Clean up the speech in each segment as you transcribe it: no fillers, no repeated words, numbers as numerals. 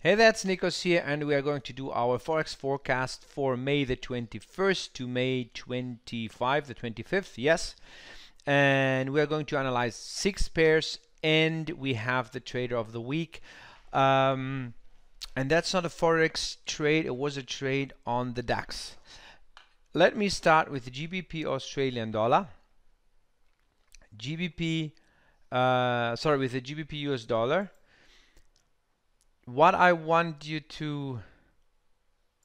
Hey, that's Nikos here, and we are going to do our Forex forecast for May the 21st to May 25, the 25th, yes. And we are going to analyze 6 pairs, and we have the trader of the week. And that's not a Forex trade, it was a trade on the DAX. Let me start with the GBP Australian dollar. With the GBP US dollar. What I want you to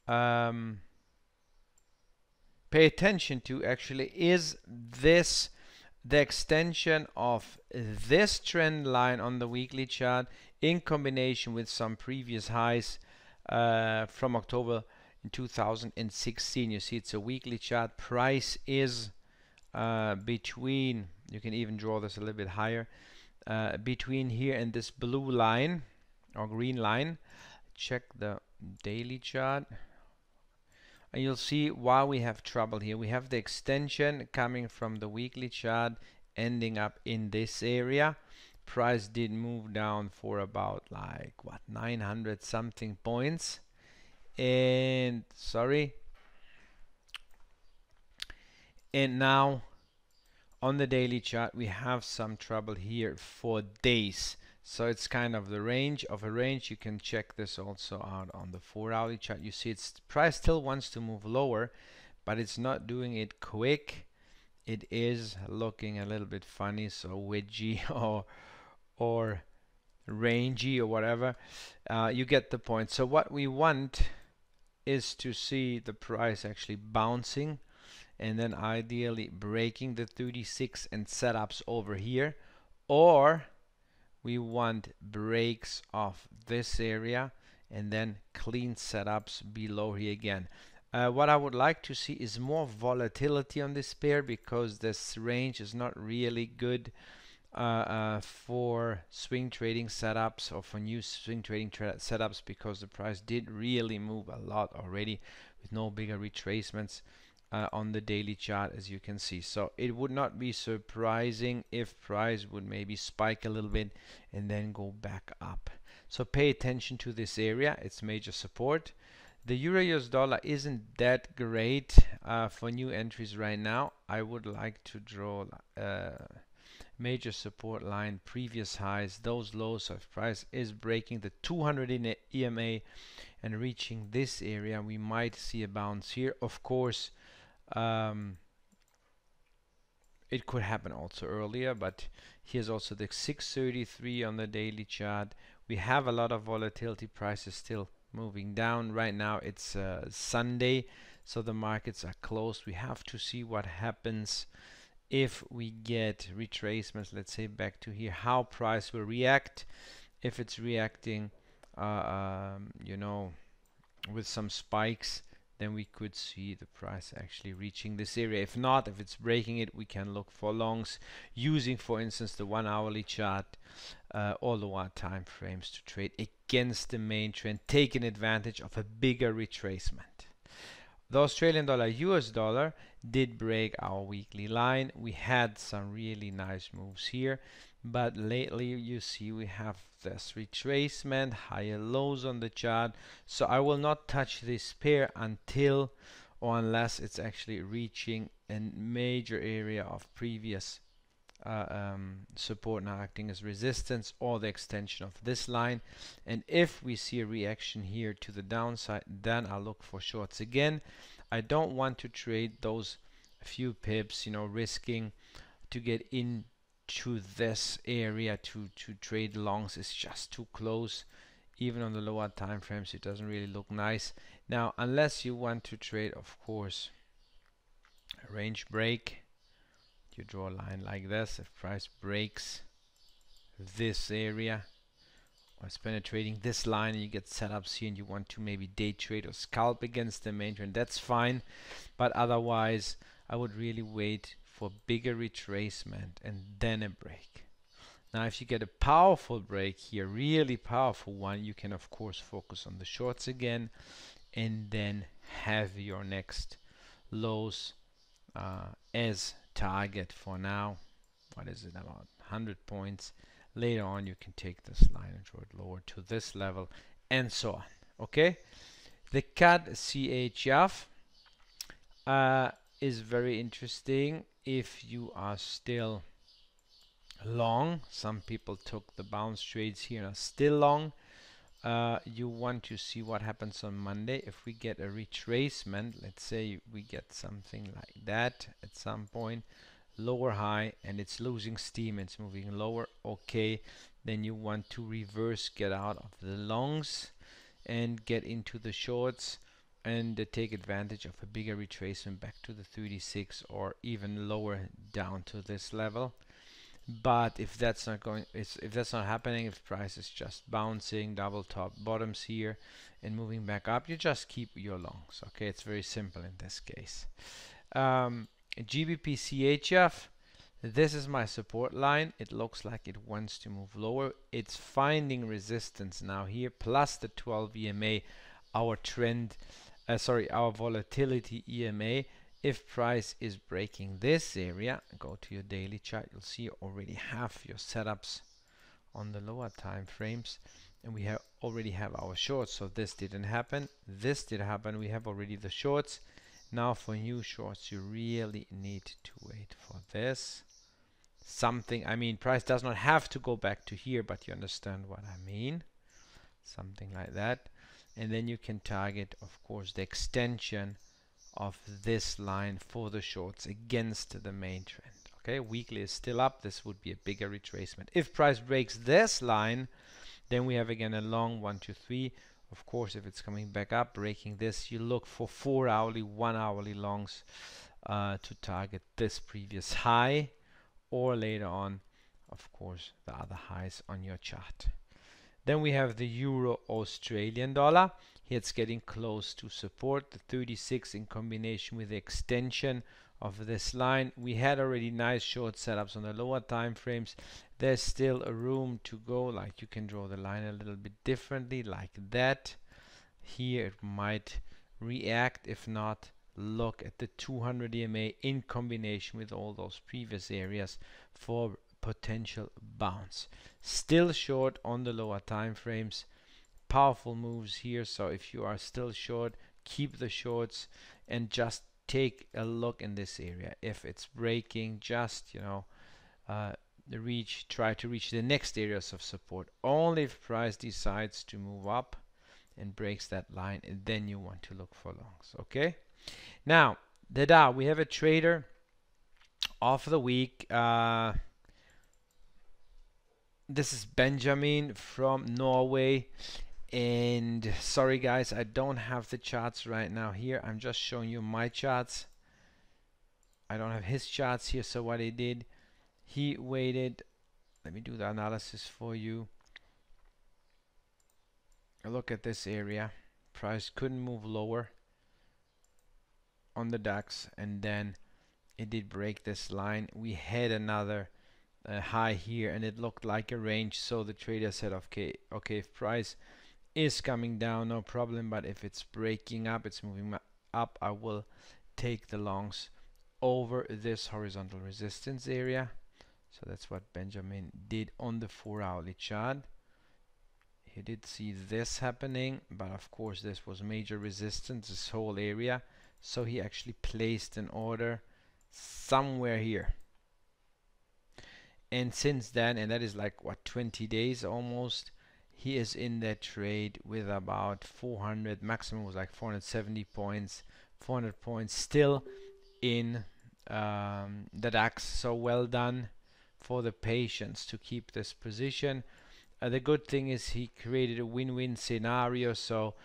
pay attention to actually is this the extension of this trend line on the weekly chart in combination with some previous highs from October in 2016. You see it's a weekly chart. Price is between, you can even draw this a little bit higher, between here and this blue line or green line. Check the daily chart. And you'll see why we have trouble here. We have the extension coming from the weekly chart ending up in this area. Price did move down for about 900 something points, and now on the daily chart we have some trouble here for days. So it's kind of the range of a range. You can check this also out on the 4-hourly chart. You see its price still wants to move lower, but it's not doing it quick. It is looking a little bit funny, so wedgy or rangy or whatever. You get the point. So what we want is to see the price actually bouncing and then ideally breaking the 36 and setups over here, or we want breaks of this area and then clean setups below here again. What I would like to see is more volatility on this pair, because this range is not really good for swing trading setups or for new swing trading setups, because the price did really move a lot already with no bigger retracements on the daily chart, as you can see. So it would not be surprising if price would maybe spike a little bit and then go back up. So pay attention to this area. It's major support. The Euro US dollar isn't that great for new entries right now. I would like to draw major support line, previous highs, those lows of price is breaking the 200 in EMA and reaching this area. We might see a bounce here. Of course, it could happen also earlier, but here's also the 633 on the daily chart. We have a lot of volatility. Prices still moving down. Right now it's Sunday, so the markets are closed. We have to see what happens if we get retracements, let's say back to here, how price will react. If it's reacting with some spikes, then we could see the price actually reaching this area. If not, if it's breaking it, we can look for longs using, for instance, the 1-hourly chart or lower time frames to trade against the main trend, taking advantage of a bigger retracement. The Australian dollar US dollar did break our weekly line. We had some really nice moves here, but lately you see we have this retracement, higher lows on the chart. So I will not touch this pair until or unless it's actually reaching a major area of previous support now acting as resistance, or the extension of this line. And if we see a reaction here to the downside, then I'll look for shorts again. I don't want to trade those few pips, risking to get into this area to trade longs is just too close. Even on the lower time frames, it doesn't really look nice. Now, unless you want to trade, of course, a range break, you draw a line like this. If price breaks this area or it's penetrating this line and you get setups here and you want to maybe day trade or scalp against the main trend, that's fine. But otherwise, I would really wait for bigger retracement and then a break. Now, if you get a powerful break here, really powerful one, you can of course focus on the shorts again and then have your next lows as target for now. What is it, about 100 points? Later on you can take this line and draw it lower to this level and so on. Okay, the CAD CHF is very interesting if you are still long. Some people took the bounce trades here and are still long. You want to see what happens on Monday. If we get a retracement, let's say we get something like that at some point, lower high, and it's losing steam, it's moving lower, okay, then you want to reverse, get out of the longs and get into the shorts and take advantage of a bigger retracement back to the 36 or even lower down to this level. But if that's not going, if that's not happening, if price is just bouncing double top bottoms here and moving back up, you just keep your longs. Okay, it's very simple in this case. GBP CHF, this is my support line. It looks like it wants to move lower. It's finding resistance now here, plus the 12 EMA, our trend, our volatility EMA. If price is breaking this area, go to your daily chart, you'll see you already have your setups on the lower time frames, and we already have our shorts. So this didn't happen, this did happen, we have already the shorts. Now for new shorts, you really need to wait for this. Something, I mean, price does not have to go back to here, but you understand what I mean. Something like that. And then you can target, of course, the extension of this line for the shorts against the main trend. Okay, weekly is still up. This would be a bigger retracement. If price breaks this line, then we have again a long 1 2 3. Of course, if it's coming back up, breaking this, you look for 4 hourly, 1 hourly longs to target this previous high, or later on, of course, the other highs on your chart. Then we have the Euro Australian dollar. Here it's getting close to support, the 36 in combination with the extension of this line. We had already nice short setups on the lower time frames. There's still a room to go, like you can draw the line a little bit differently, like that. Here it might react. If not, look at the 200 EMA in combination with all those previous areas for potential bounce. Still short on the lower time frames. Powerful moves here, so if you are still short, keep the shorts and just take a look in this area. If it's breaking, just try to reach the next areas of support. Only if price decides to move up and breaks that line, and then you want to look for longs. Okay, now the Dow, we have a trader of the week. This is Benjamin from Norway. And sorry guys, I don't have the charts right now here. I'm just showing you my charts. I don't have his charts here. So what he did, he waited. Let me do the analysis for you. Look at this area. Price couldn't move lower on the DAX, and then it did break this line. We had another high here, and it looked like a range. So the trader said, okay, if price is coming down, no problem, but if it's breaking up, it's moving up, I will take the longs over this horizontal resistance area. So that's what Benjamin did on the 4 hourly chart. He did see this happening, but of course this was major resistance, this whole area. So he actually placed an order somewhere here. And since then, and that is like what, 20 days almost, he is in that trade with about 400, maximum was like 470 points, 400 points still in the DAX. So well done for the patience to keep this position. The good thing is he created a win-win scenario, so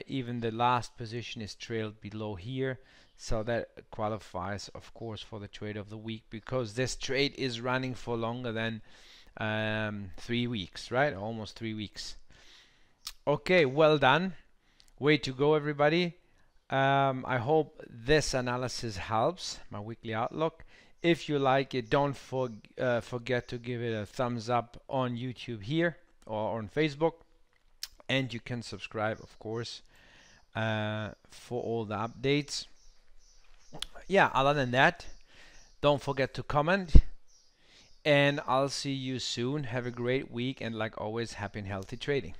even the last position is trailed below here. So that qualifies, of course, for the trade of the week, because this trade is running for longer than 3 weeks, right? Almost 3 weeks. Okay, well done. Way to go, everybody. I hope this analysis helps, my weekly outlook. If you like it, don't forget to give it a thumbs up on YouTube here or on Facebook. And you can subscribe, of course, for all the updates. Yeah, other than that, don't forget to comment. And I'll see you soon. Have a great week, and like always, happy and healthy trading.